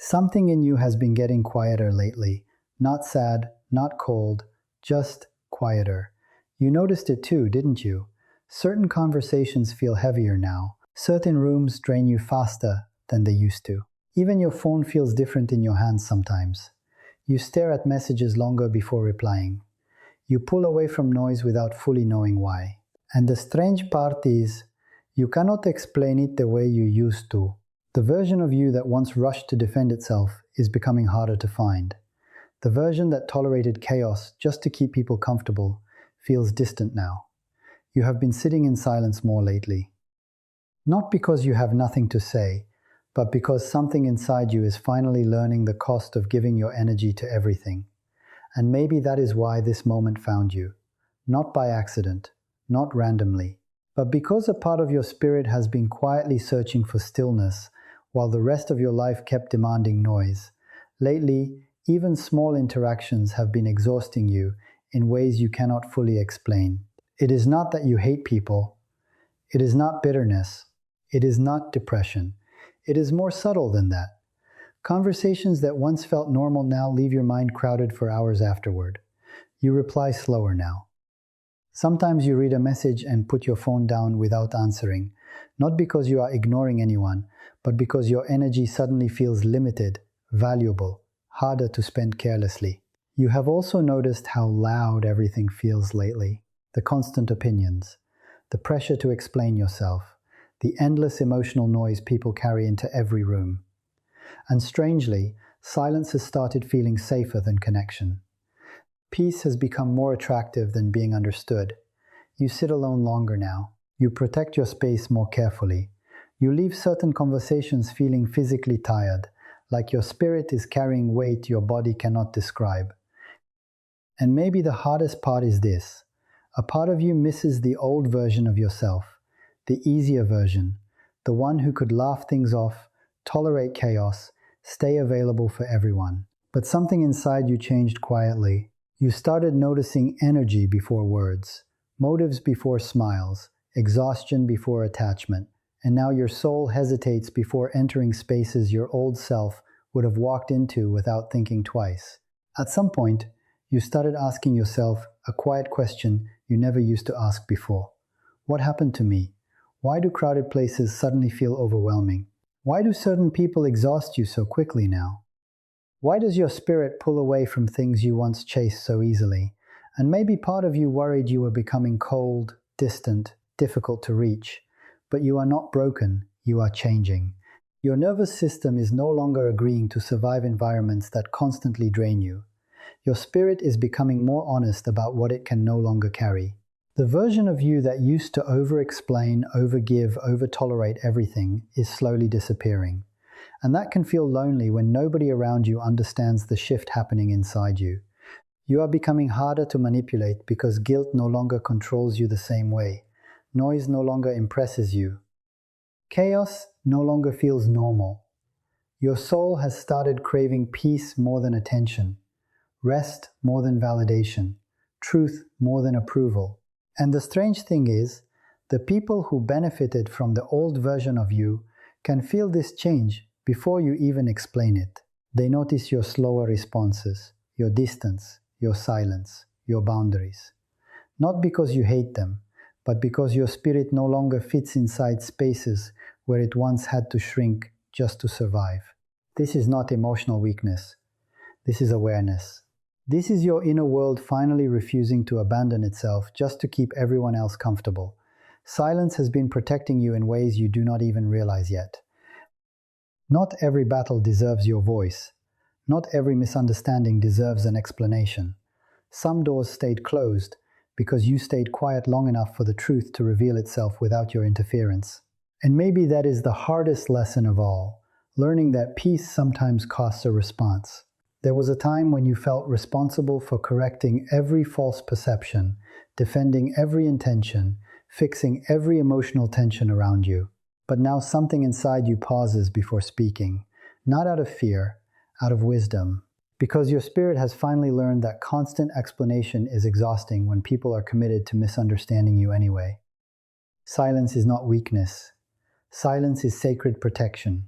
Something in you has been getting quieter lately. Not sad, not cold, just quieter. You noticed it too, didn't you? Certain conversations feel heavier now. Certain rooms drain you faster than they used to. Even your phone feels different in your hands sometimes. You stare at messages longer before replying. You pull away from noise without fully knowing why. And the strange part is, you cannot explain it the way you used to. The version of you that once rushed to defend itself is becoming harder to find. The version that tolerated chaos just to keep people comfortable feels distant now. You have been sitting in silence more lately. Not because you have nothing to say, but because something inside you is finally learning the cost of giving your energy to everything. And maybe that is why this moment found you. Not by accident, not randomly, but because a part of your spirit has been quietly searching for stillness while the rest of your life kept demanding noise. Lately, even small interactions have been exhausting you in ways you cannot fully explain. It is not that you hate people. It is not bitterness. It is not depression. It is more subtle than that. Conversations that once felt normal now leave your mind crowded for hours afterward. You reply slower now. Sometimes you read a message and put your phone down without answering, not because you are ignoring anyone, but because your energy suddenly feels limited, valuable, harder to spend carelessly. You have also noticed how loud everything feels lately. The constant opinions, the pressure to explain yourself, the endless emotional noise people carry into every room. And strangely, silence has started feeling safer than connection. Peace has become more attractive than being understood. You sit alone longer now. You protect your space more carefully. You leave certain conversations feeling physically tired, like your spirit is carrying weight your body cannot describe. And maybe the hardest part is this. A part of you misses the old version of yourself, the easier version, the one who could laugh things off, tolerate chaos, stay available for everyone. But something inside you changed quietly. You started noticing energy before words, motives before smiles, exhaustion before attachment. And now your soul hesitates before entering spaces your old self would have walked into without thinking twice. At some point, you started asking yourself a quiet question you never used to ask before. What happened to me? Why do crowded places suddenly feel overwhelming? Why do certain people exhaust you so quickly now? Why does your spirit pull away from things you once chased so easily? And maybe part of you worried you were becoming cold, distant, difficult to reach. But you are not broken, you are changing. Your nervous system is no longer agreeing to survive environments that constantly drain you. Your spirit is becoming more honest about what it can no longer carry. The version of you that used to over-explain, over-give, over-tolerate everything is slowly disappearing. And that can feel lonely when nobody around you understands the shift happening inside you. You are becoming harder to manipulate because guilt no longer controls you the same way. Noise no longer impresses you. Chaos no longer feels normal. Your soul has started craving peace more than attention, rest more than validation, truth more than approval. And the strange thing is, the people who benefited from the old version of you can feel this change before you even explain it. They notice your slower responses, your distance, your silence, your boundaries. Not because you hate them, but because your spirit no longer fits inside spaces where it once had to shrink just to survive. This is not emotional weakness. This is awareness. This is your inner world finally refusing to abandon itself just to keep everyone else comfortable. Silence has been protecting you in ways you do not even realize yet. Not every battle deserves your voice. Not every misunderstanding deserves an explanation. Some doors stayed closed because you stayed quiet long enough for the truth to reveal itself without your interference. And maybe that is the hardest lesson of all, learning that peace sometimes costs a response. There was a time when you felt responsible for correcting every false perception, defending every intention, fixing every emotional tension around you. But now something inside you pauses before speaking, not out of fear, out of wisdom. Because your spirit has finally learned that constant explanation is exhausting when people are committed to misunderstanding you anyway. Silence is not weakness. Silence is sacred protection.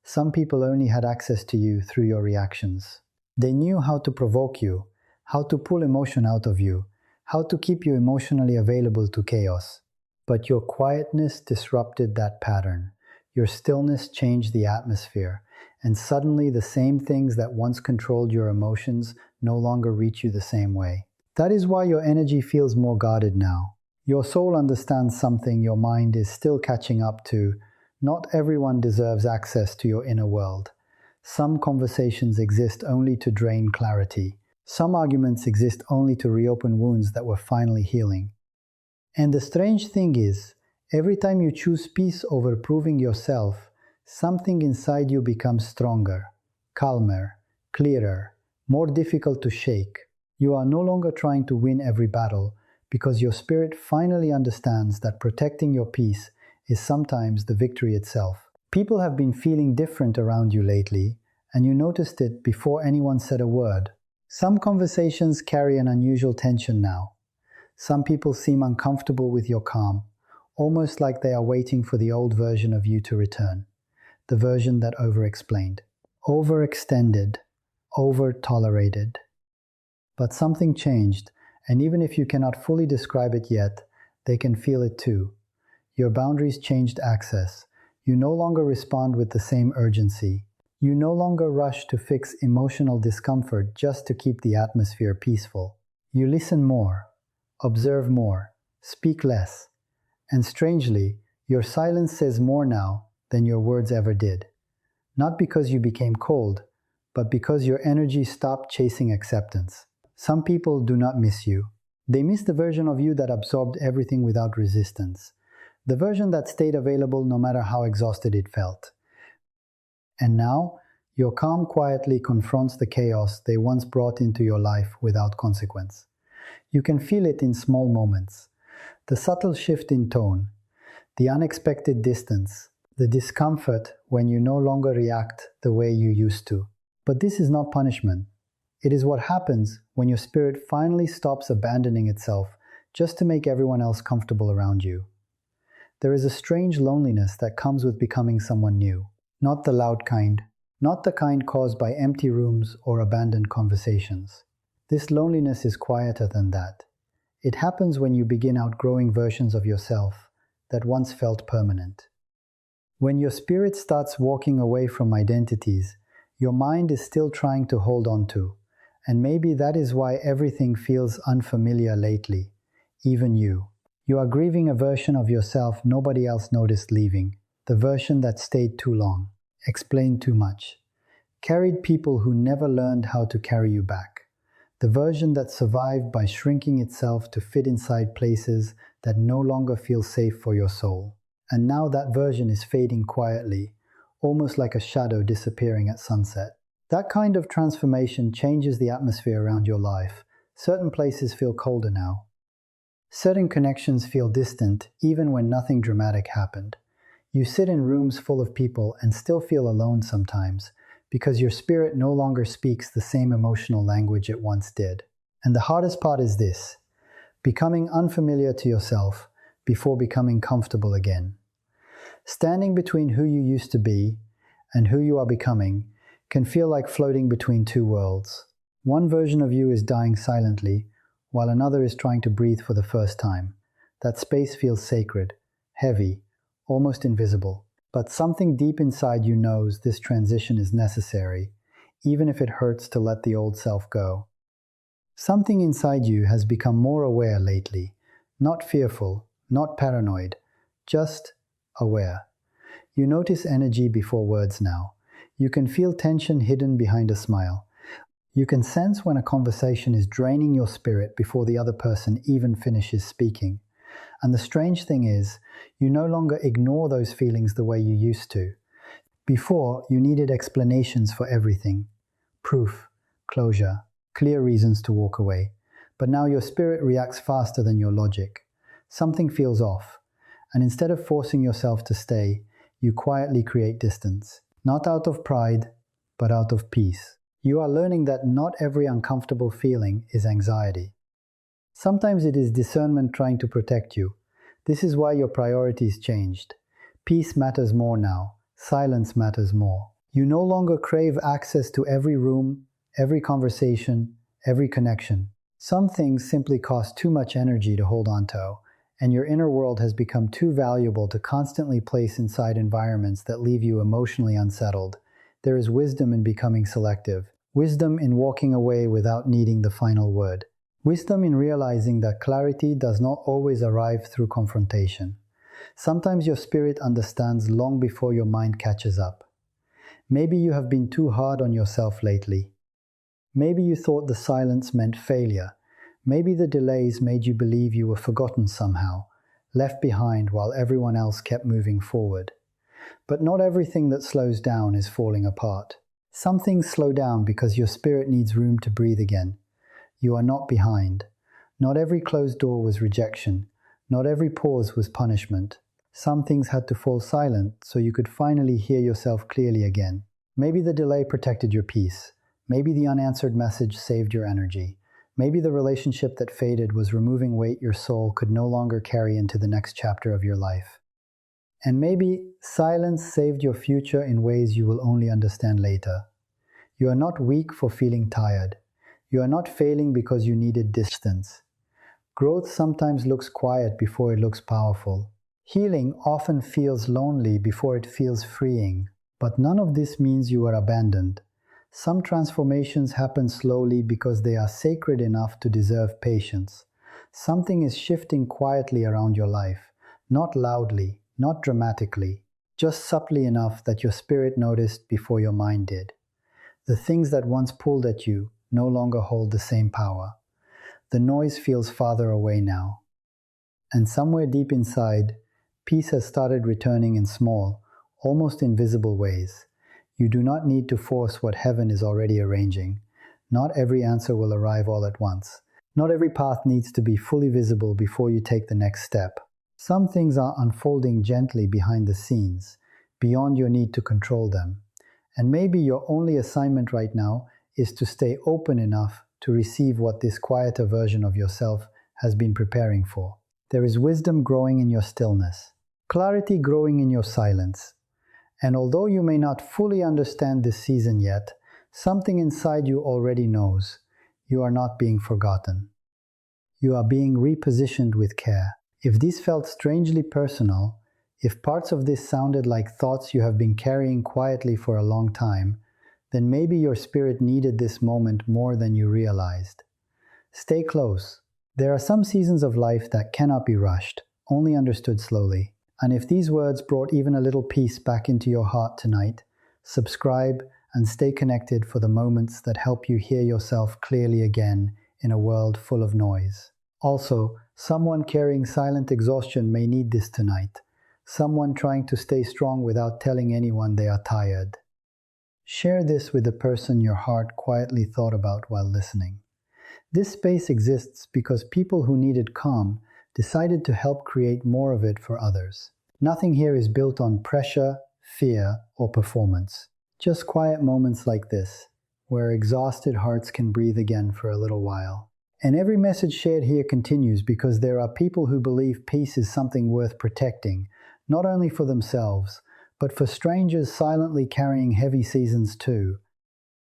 Some people only had access to you through your reactions. They knew how to provoke you, how to pull emotion out of you, how to keep you emotionally available to chaos. But your quietness disrupted that pattern. Your stillness changed the atmosphere, and suddenly the same things that once controlled your emotions no longer reach you the same way. That is why your energy feels more guarded now. Your soul understands something your mind is still catching up to. Not everyone deserves access to your inner world. Some conversations exist only to drain clarity. Some arguments exist only to reopen wounds that were finally healing. And the strange thing is, every time you choose peace over proving yourself, something inside you becomes stronger, calmer, clearer, more difficult to shake. You are no longer trying to win every battle because your spirit finally understands that protecting your peace is sometimes the victory itself. People have been feeling different around you lately, and you noticed it before anyone said a word. Some conversations carry an unusual tension now. Some people seem uncomfortable with your calm, almost like they are waiting for the old version of you to return, the version that over-explained, overextended, over-tolerated. But something changed, and even if you cannot fully describe it yet, they can feel it too. Your boundaries changed access. You no longer respond with the same urgency. You no longer rush to fix emotional discomfort just to keep the atmosphere peaceful. You listen more, observe more, speak less. And strangely, your silence says more now than your words ever did. Not because you became cold, but because your energy stopped chasing acceptance. Some people do not miss you. They miss the version of you that absorbed everything without resistance. The version that stayed available no matter how exhausted it felt. And now, your calm quietly confronts the chaos they once brought into your life without consequence. You can feel it in small moments. The subtle shift in tone, the unexpected distance, the discomfort when you no longer react the way you used to. But this is not punishment. It is what happens when your spirit finally stops abandoning itself just to make everyone else comfortable around you. There is a strange loneliness that comes with becoming someone new. Not the loud kind, not the kind caused by empty rooms or abandoned conversations. This loneliness is quieter than that. It happens when you begin outgrowing versions of yourself that once felt permanent. When your spirit starts walking away from identities your mind is still trying to hold on to, and maybe that is why everything feels unfamiliar lately, even you. You are grieving a version of yourself nobody else noticed leaving, the version that stayed too long, explained too much, carried people who never learned how to carry you back, the version that survived by shrinking itself to fit inside places that no longer feel safe for your soul. And now that version is fading quietly, almost like a shadow disappearing at sunset. That kind of transformation changes the atmosphere around your life. Certain places feel colder now. Certain connections feel distant even when nothing dramatic happened. You sit in rooms full of people and still feel alone sometimes because your spirit no longer speaks the same emotional language it once did. And the hardest part is this: becoming unfamiliar to yourself before becoming comfortable again. Standing between who you used to be and who you are becoming can feel like floating between two worlds. One version of you is dying silently, while another is trying to breathe for the first time. That space feels sacred, heavy, almost invisible. But something deep inside you knows this transition is necessary, even if it hurts to let the old self go. Something inside you has become more aware lately, not fearful, not paranoid, just aware. You notice energy before words now. You can feel tension hidden behind a smile. You can sense when a conversation is draining your spirit before the other person even finishes speaking. And the strange thing is, you no longer ignore those feelings the way you used to. Before, you needed explanations for everything. Proof, closure, clear reasons to walk away. But now your spirit reacts faster than your logic. Something feels off. And instead of forcing yourself to stay, you quietly create distance. Not out of pride, but out of peace. You are learning that not every uncomfortable feeling is anxiety. Sometimes it is discernment trying to protect you. This is why your priorities changed. Peace matters more now. Silence matters more. You no longer crave access to every room, every conversation, every connection. Some things simply cost too much energy to hold on to, and your inner world has become too valuable to constantly place inside environments that leave you emotionally unsettled. There is wisdom in becoming selective, wisdom in walking away without needing the final word, wisdom in realizing that clarity does not always arrive through confrontation. Sometimes your spirit understands long before your mind catches up. Maybe you have been too hard on yourself lately. Maybe you thought the silence meant failure. Maybe the delays made you believe you were forgotten somehow, left behind while everyone else kept moving forward. But not everything that slows down is falling apart. Some things slow down because your spirit needs room to breathe again. You are not behind. Not every closed door was rejection. Not every pause was punishment. Some things had to fall silent so you could finally hear yourself clearly again. Maybe the delay protected your peace. Maybe the unanswered message saved your energy. Maybe the relationship that faded was removing weight your soul could no longer carry into the next chapter of your life. And maybe silence saved your future in ways you will only understand later. You are not weak for feeling tired. You are not failing because you needed distance. Growth sometimes looks quiet before it looks powerful. Healing often feels lonely before it feels freeing. But none of this means you are abandoned. Some transformations happen slowly because they are sacred enough to deserve patience. Something is shifting quietly around your life, not loudly, not dramatically, just subtly enough that your spirit noticed before your mind did. The things that once pulled at you no longer hold the same power. The noise feels farther away now. And somewhere deep inside, peace has started returning in small, almost invisible ways. You do not need to force what heaven is already arranging. Not every answer will arrive all at once. Not every path needs to be fully visible before you take the next step. Some things are unfolding gently behind the scenes, beyond your need to control them. And maybe your only assignment right now is to stay open enough to receive what this quieter version of yourself has been preparing for. There is wisdom growing in your stillness, clarity growing in your silence. And although you may not fully understand this season yet, something inside you already knows you are not being forgotten. You are being repositioned with care. If this felt strangely personal, if parts of this sounded like thoughts you have been carrying quietly for a long time, then maybe your spirit needed this moment more than you realized. Stay close. There are some seasons of life that cannot be rushed, only understood slowly. And if these words brought even a little peace back into your heart tonight, subscribe and stay connected for the moments that help you hear yourself clearly again in a world full of noise. Also, someone carrying silent exhaustion may need this tonight. Someone trying to stay strong without telling anyone they are tired. Share this with the person your heart quietly thought about while listening. This space exists because people who needed calm decided to help create more of it for others. Nothing here is built on pressure, fear, or performance. Just quiet moments like this, where exhausted hearts can breathe again for a little while. And every message shared here continues because there are people who believe peace is something worth protecting, not only for themselves, but for strangers silently carrying heavy seasons too.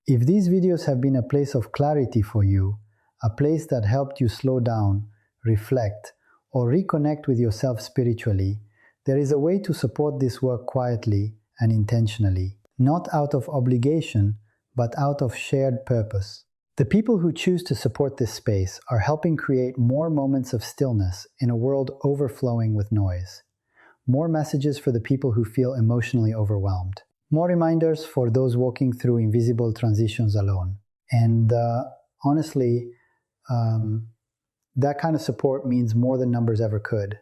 If these videos have been a place of clarity for you, a place that helped you slow down, reflect, or reconnect with yourself spiritually, there is a way to support this work quietly and intentionally, not out of obligation, but out of shared purpose. The people who choose to support this space are helping create more moments of stillness in a world overflowing with noise. More messages for the people who feel emotionally overwhelmed. More reminders for those walking through invisible transitions alone. And honestly, that kind of support means more than numbers ever could.